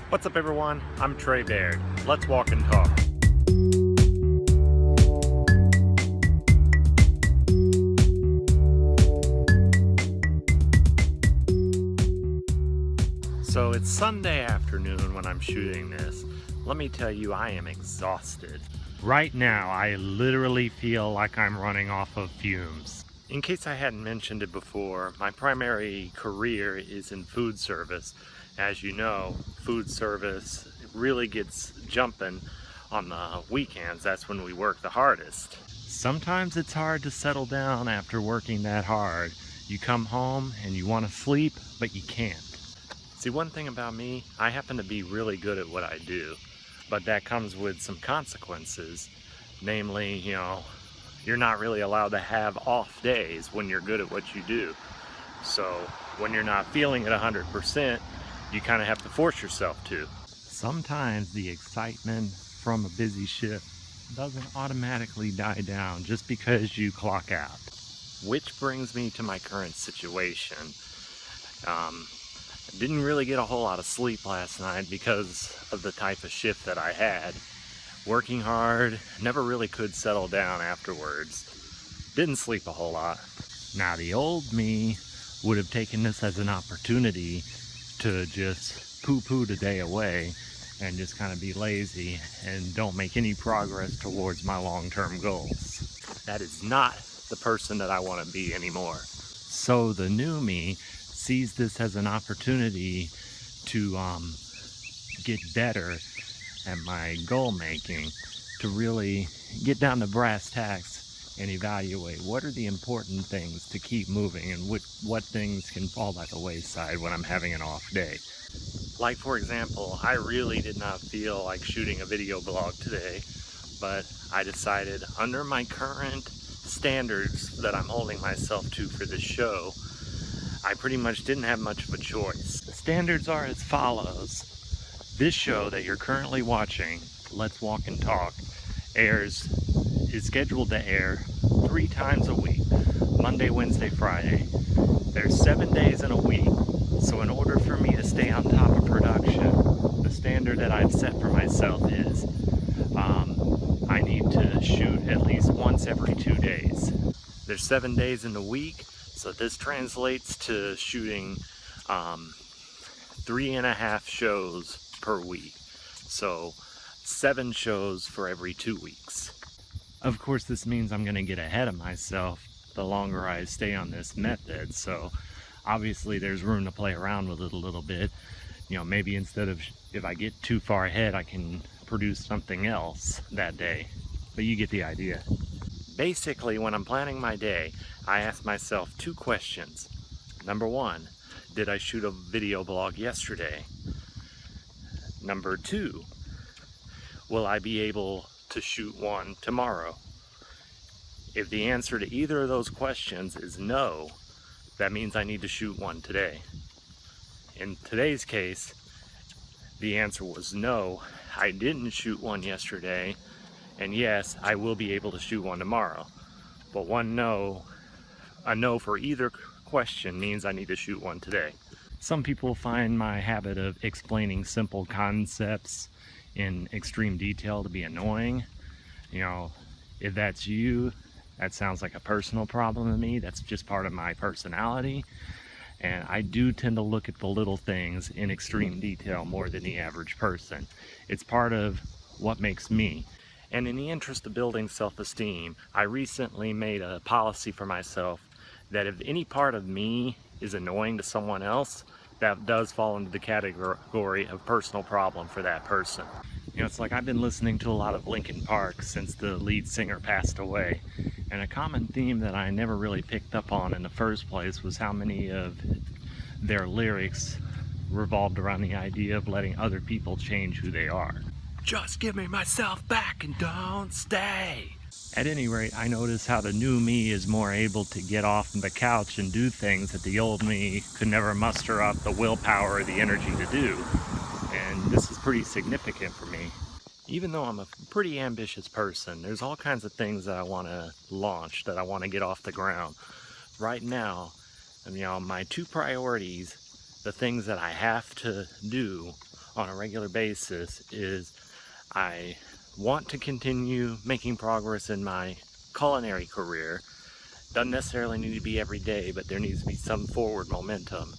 What's up everyone? I'm Trey Baird. Let's walk and talk. So it's Sunday afternoon when I'm shooting this. Let me tell you, I am exhausted. Right now, I literally feel like I'm running off of fumes. In case I hadn't mentioned it before, my primary career is in food service. As you know, food service really gets jumping on the weekends. That's when we work the hardest. Sometimes it's hard to settle down after working that hard. You come home and you want to sleep, but you can't. See, one thing about me, I happen to be really good at what I do, but that comes with some consequences. Namely, you're not really allowed to have off days when you're good at what you do. So when you're not feeling it 100%, you kind of have to force yourself to. Sometimes the excitement from a busy shift doesn't automatically die down just because you clock out. Which brings me to my current situation. I didn't really get a whole lot of sleep last night because of the type of shift that I had. Working hard, never really could settle down afterwards. Didn't sleep a whole lot. Now the old me would have taken this as an opportunity to just poo-poo the day away and just kind of be lazy and don't make any progress towards my long-term goals. That is not the person that I want to be anymore. So the new me sees this as an opportunity to get better at my goal making, to really get down to brass tacks and evaluate what are the important things to keep moving and what things can fall by the wayside when I'm having an off day. Like for example, I really did not feel like shooting a video blog today, but I decided under my current standards that I'm holding myself to for this show, I pretty much didn't have much of a choice. The standards are as follows. This show that you're currently watching, Let's Walk and Talk, is scheduled to air 3 times a week, Monday, Wednesday, Friday. There's 7 days in a week, so in order for me to stay on top of production, the standard that I've set for myself is I need to shoot at least once every 2 days. There's 7 days in the week, so this translates to shooting 3.5 shows per week. So 7 shows for every 2 weeks. Of course, this means I'm going to get ahead of myself the longer I stay on this method. So obviously there's room to play around with it a little bit. Maybe instead of, if I get too far ahead, I can produce something else that day. But you get the idea. Basically, when I'm planning my day, I ask myself 2 questions. Number 1, did I shoot a video blog yesterday? Number 2, will I be able to shoot one tomorrow? If the answer to either of those questions is no, that means I need to shoot one today. In today's case, the answer was no. I didn't shoot one yesterday, and yes, I will be able to shoot one tomorrow. But a no for either question means I need to shoot one today. Some people find my habit of explaining simple concepts in extreme detail to be annoying. If that's you, that sounds like a personal problem to me. That's just part of my personality. And I do tend to look at the little things in extreme detail more than the average person. It's part of what makes me. And in the interest of building self-esteem, I recently made a policy for myself that if any part of me is annoying to someone else, that does fall into the category of personal problem for that person. It's like I've been listening to a lot of Linkin Park since the lead singer passed away. And a common theme that I never really picked up on in the first place was how many of their lyrics revolved around the idea of letting other people change who they are. Just give me myself back and don't stay. At any rate, I notice how the new me is more able to get off the couch and do things that the old me could never muster up the willpower or the energy to do. And this is pretty significant for me. Even though I'm a pretty ambitious person, there's all kinds of things that I want to launch, that I want to get off the ground. Right now, my 2 priorities, the things that I have to do, on a regular basis is I want to continue making progress in my culinary career. Doesn't necessarily need to be every day, but there needs to be some forward momentum.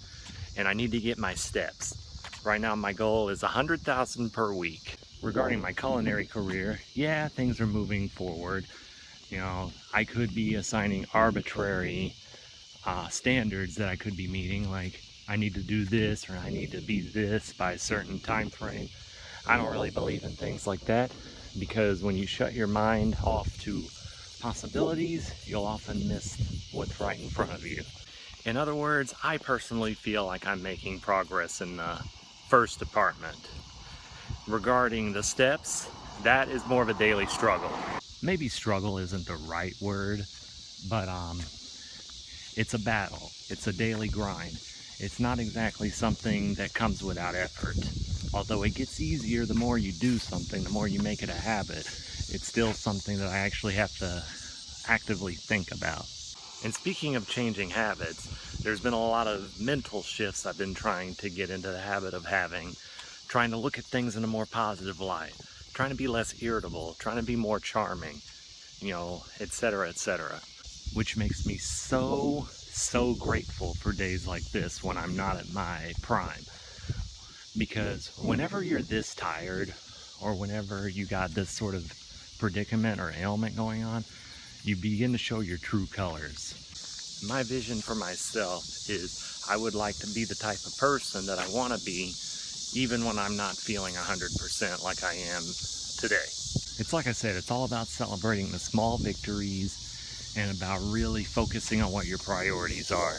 And I need to get my steps. Right now my goal is 100,000 per week. Regarding my culinary career, yeah, things are moving forward. You know, I could be assigning arbitrary standards that I could be meeting, like I need to do this or I need to be this by a certain time frame. I don't really believe in things like that, because when you shut your mind off to possibilities, you'll often miss what's right in front of you. In other words, I personally feel like I'm making progress in the first department. Regarding the steps, that is more of a daily struggle. Maybe struggle isn't the right word, but it's a battle. It's a daily grind. It's not exactly something that comes without effort. Although it gets easier the more you do something, the more you make it a habit, it's still something that I actually have to actively think about. And speaking of changing habits, there's been a lot of mental shifts I've been trying to get into the habit of having, trying to look at things in a more positive light, trying to be less irritable, trying to be more charming, you know, etc., etc. Which makes me so grateful for days like this when I'm not at my prime. Because whenever you're this tired, or whenever you got this sort of predicament or ailment going on, you begin to show your true colors. My vision for myself is I would like to be the type of person that I want to be, even when I'm not feeling 100% like I am today. It's like I said, it's all about celebrating the small victories and about really focusing on what your priorities are.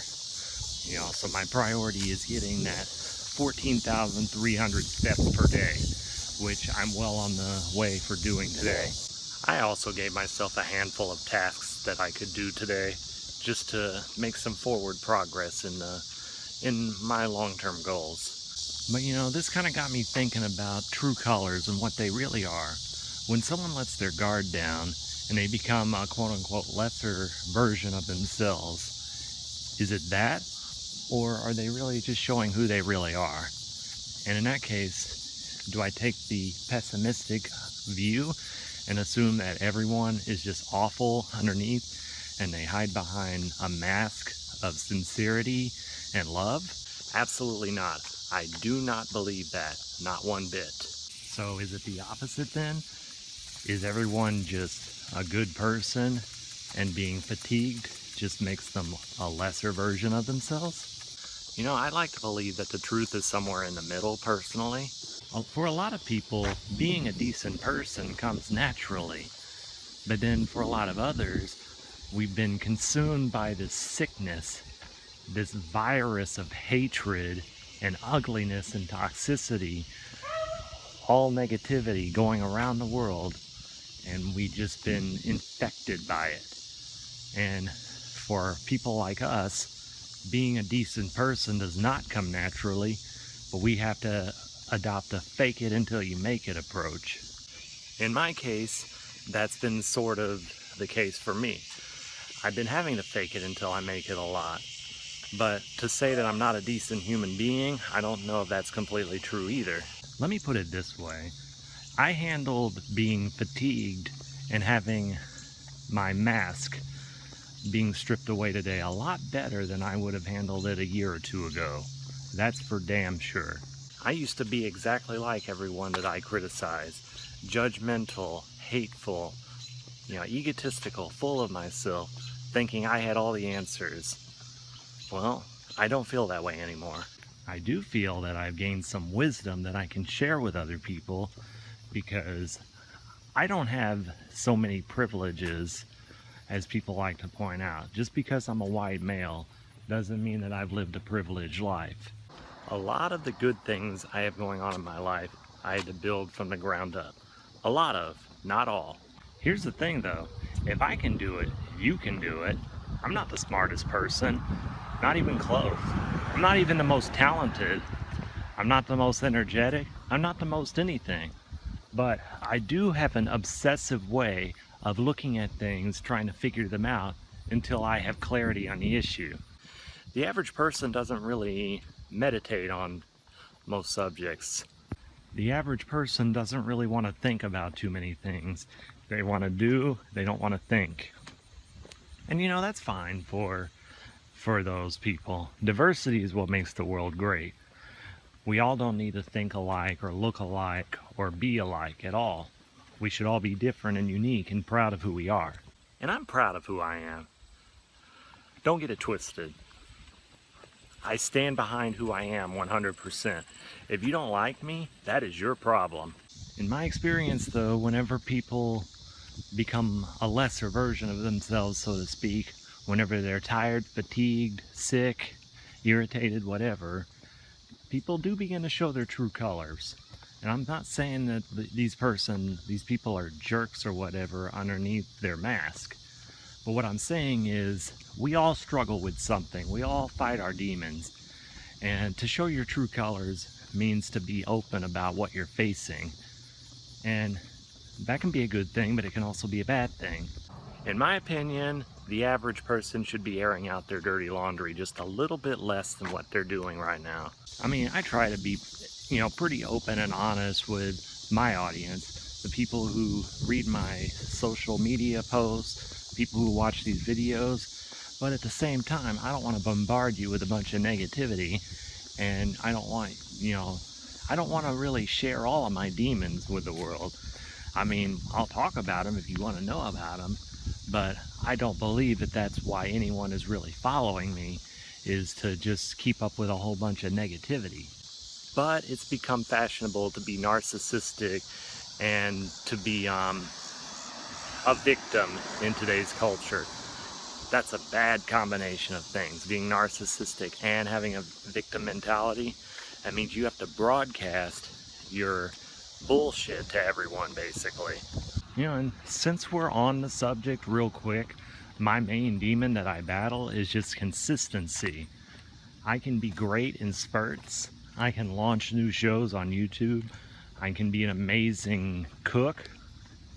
You know, so my priority is getting that 14,300 steps per day, which I'm well on the way for doing today. I also gave myself a handful of tasks that I could do today just to make some forward progress in my long-term goals. But you know, this kind of got me thinking about true colors and what they really are. When someone lets their guard down and they become a quote-unquote lesser version of themselves, is it that? Or are they really just showing who they really are? And in that case, do I take the pessimistic view and assume that everyone is just awful underneath and they hide behind a mask of sincerity and love? Absolutely not. I do not believe that, not one bit. So is it the opposite then? Is everyone just a good person and being fatigued just makes them a lesser version of themselves? You know, I like to believe that the truth is somewhere in the middle, personally. For a lot of people, being a decent person comes naturally. But then for a lot of others, we've been consumed by this sickness, this virus of hatred and ugliness and toxicity, all negativity going around the world, and we've just been infected by it. And for people like us, being a decent person does not come naturally, but we have to adopt a fake it until you make it approach. In my case, that's been sort of the case for me. I've been having to fake it until I make it a lot. But to say that I'm not a decent human being, I don't know if that's completely true either. Let me put it this way. I handled being fatigued and having my mask being stripped away today a lot better than I would have handled it a year or two ago. That's for damn sure. I used to be exactly like everyone that I criticize. Judgmental, hateful, you know, egotistical, full of myself, thinking I had all the answers. Well, I don't feel that way anymore. I do feel that I've gained some wisdom that I can share with other people, because I don't have so many privileges as people like to point out. Just because I'm a white male doesn't mean that I've lived a privileged life. A lot of the good things I have going on in my life, I had to build from the ground up. A lot of, not all. Here's the thing though, if I can do it, you can do it. I'm not the smartest person, not even close. I'm not even the most talented. I'm not the most energetic. I'm not the most anything. But I do have an obsessive way of looking at things, trying to figure them out until I have clarity on the issue. The average person doesn't really meditate on most subjects. The average person doesn't really want to think about too many things. They want to do, they don't want to think. And you know, that's fine for those people. Diversity is what makes the world great. We all don't need to think alike or look alike or be alike at all. We should all be different and unique and proud of who we are. And I'm proud of who I am. Don't get it twisted. I stand behind who I am 100%. If you don't like me, that is your problem. In my experience though, whenever people become a lesser version of themselves, so to speak, whenever they're tired, fatigued, sick, irritated, whatever, people do begin to show their true colors. And I'm not saying that these people are jerks or whatever underneath their mask. But what I'm saying is, we all struggle with something. We all fight our demons. And to show your true colors means to be open about what you're facing. And that can be a good thing, but it can also be a bad thing. In my opinion, the average person should be airing out their dirty laundry just a little bit less than what they're doing right now. I mean, I try to be, pretty open and honest with my audience, the people who read my social media posts, people who watch these videos, but at the same time, I don't want to bombard you with a bunch of negativity, and I don't want to really share all of my demons with the world. I mean, I'll talk about them if you want to know about them, but I don't believe that that's why anyone is really following me, is to just keep up with a whole bunch of negativity. But it's become fashionable to be narcissistic and to be a victim in today's culture. That's a bad combination of things, being narcissistic and having a victim mentality. That means you have to broadcast your bullshit to everyone, basically. And since we're on the subject real quick, my main demon that I battle is just consistency. I can be great in spurts. I can launch new shows on YouTube. I can be an amazing cook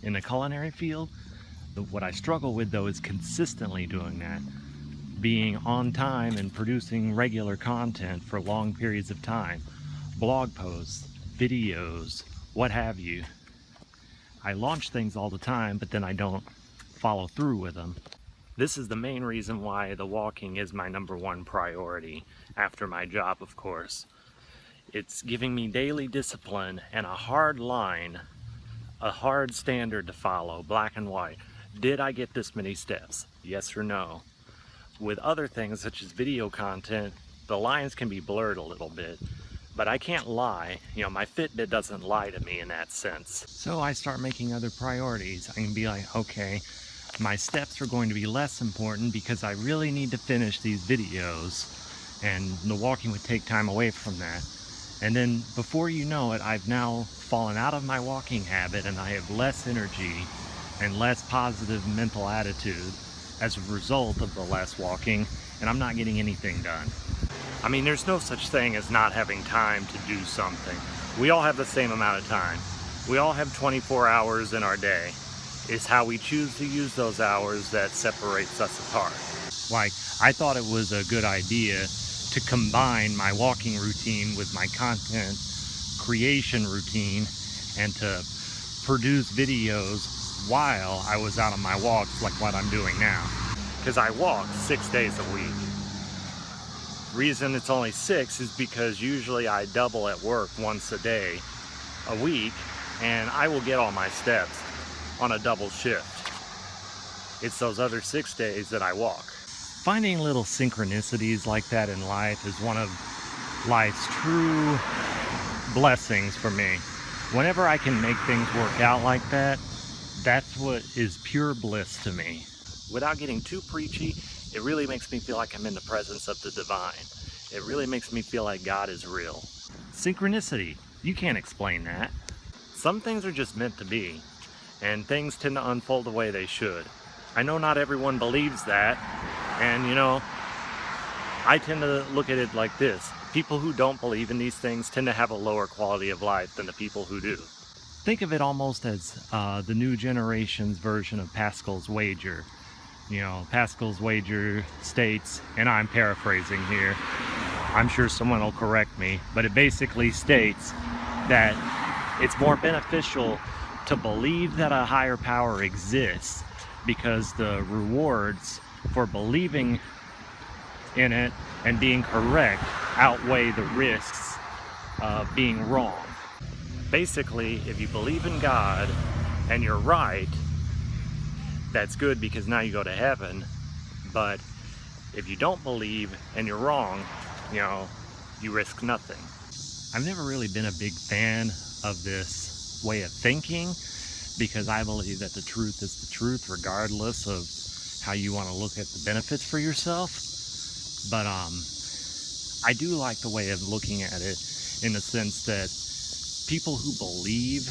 in the culinary field. What I struggle with though is consistently doing that. Being on time and producing regular content for long periods of time. Blog posts, videos, what have you. I launch things all the time, but then I don't follow through with them. This is the main reason why the walking is my #1 priority, after my job, of course. It's giving me daily discipline and a hard line, a hard standard to follow, black and white. Did I get this many steps? Yes or no? With other things such as video content, the lines can be blurred a little bit. But I can't lie, my Fitbit doesn't lie to me in that sense. So I start making other priorities. I can be like, okay, my steps are going to be less important because I really need to finish these videos, and the walking would take time away from that. And then before you know it, I've now fallen out of my walking habit and I have less energy and less positive mental attitude as a result of the less walking, and I'm not getting anything done. I mean, there's no such thing as not having time to do something. We all have the same amount of time. We all have 24 hours in our day. It's how we choose to use those hours that separates us apart. Like, I thought it was a good idea to combine my walking routine with my content creation routine and to produce videos while I was out on my walks, like what I'm doing now. Because I walk 6 days a week. Reason it's only 6 is because usually I double at work once a day a week, and I will get all my steps on a double shift. It's those other 6 days that I walk. Finding little synchronicities like that in life is one of life's true blessings for me. Whenever I can make things work out like that, that's what is pure bliss to me. Without getting too preachy, it really makes me feel like I'm in the presence of the divine. It really makes me feel like God is real. Synchronicity, you can't explain that. Some things are just meant to be, and things tend to unfold the way they should. I know not everyone believes that, and I tend to look at it like this. People who don't believe in these things tend to have a lower quality of life than the people who do. Think of it almost as the new generation's version of Pascal's wager. Pascal's wager states, and I'm paraphrasing here, I'm sure someone will correct me, but it basically states that It's more beneficial to believe that a higher power exists, because the rewards for believing in it and being correct outweigh the risks of being wrong. Basically, if you believe in God and you're right, that's good because now you go to heaven. But if you don't believe and you're wrong, you risk nothing. I've never really been a big fan of this way of thinking, because I believe that the truth is the truth regardless of how you want to look at the benefits for yourself. But I do like the way of looking at it, in the sense that people who believe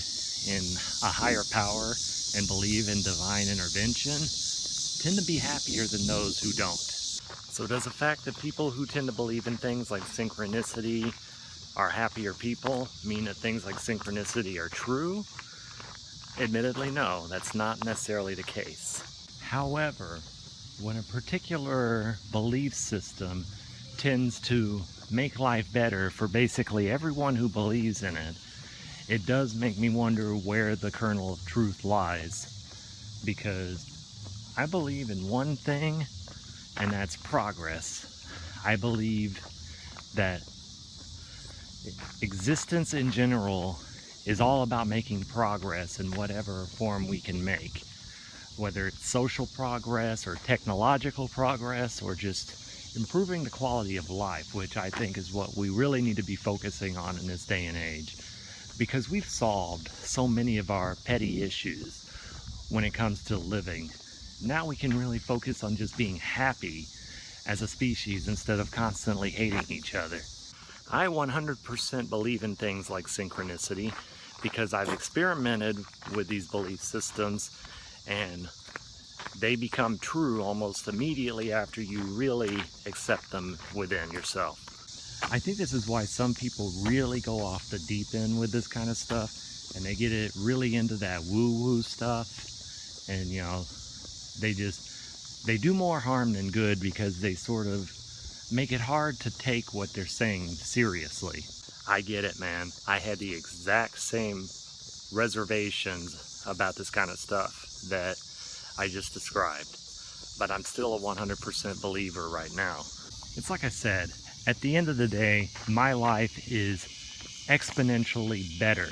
in a higher power and believe in divine intervention tend to be happier than those who don't. So does the fact that people who tend to believe in things like synchronicity are happier people mean that things like synchronicity are true? Admittedly, no, that's not necessarily the case. However, when a particular belief system tends to make life better for basically everyone who believes in it, it does make me wonder where the kernel of truth lies. Because I believe in one thing, and that's progress. I believe that existence in general is all about making progress in whatever form we can make. Whether it's social progress or technological progress or just improving the quality of life, which I think is what we really need to be focusing on in this day and age. Because we've solved so many of our petty issues when it comes to living. Now we can really focus on just being happy as a species instead of constantly hating each other. I 100% believe in things like synchronicity because I've experimented with these belief systems, and they become true almost immediately after you really accept them within yourself. I think this is why some people really go off the deep end with this kind of stuff, and they get it really into that woo-woo stuff, and they do more harm than good, because they sort of make it hard to take what they're saying seriously. I get it, man. I had the exact same reservations about this kind of stuff that I just described, but I'm still a 100% believer right now. It's like I said, at the end of the day, my life is exponentially better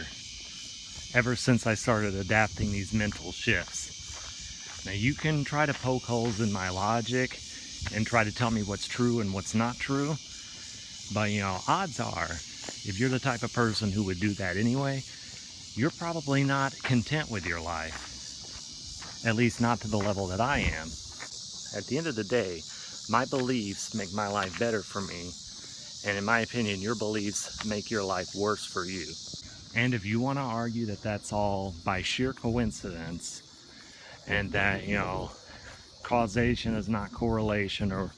ever since I started adapting these mental shifts. Now, you can try to poke holes in my logic and try to tell me what's true and what's not true, but odds are, if you're the type of person who would do that anyway, you're probably not content with your life. At least not to the level that I am. At the end of the day, my beliefs make my life better for me, and in my opinion, your beliefs make your life worse for you. And if you want to argue that that's all by sheer coincidence, and that, causation is not correlation, or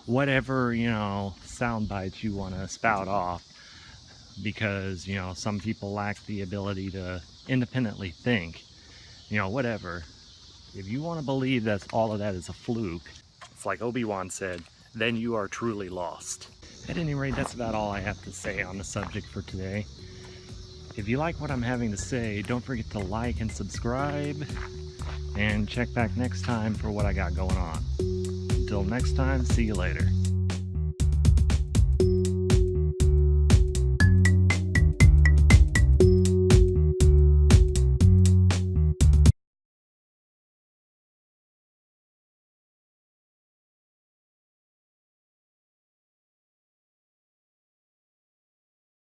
whatever, sound bites you want to spout off, because, some people lack the ability to independently think, whatever. If you want to believe that all of that is a fluke, it's like Obi-Wan said, then you are truly lost. At any rate, that's about all I have to say on the subject for today. If you like what I'm having to say, don't forget to like and subscribe, and check back next time for what I got going on. Until next time, see you later.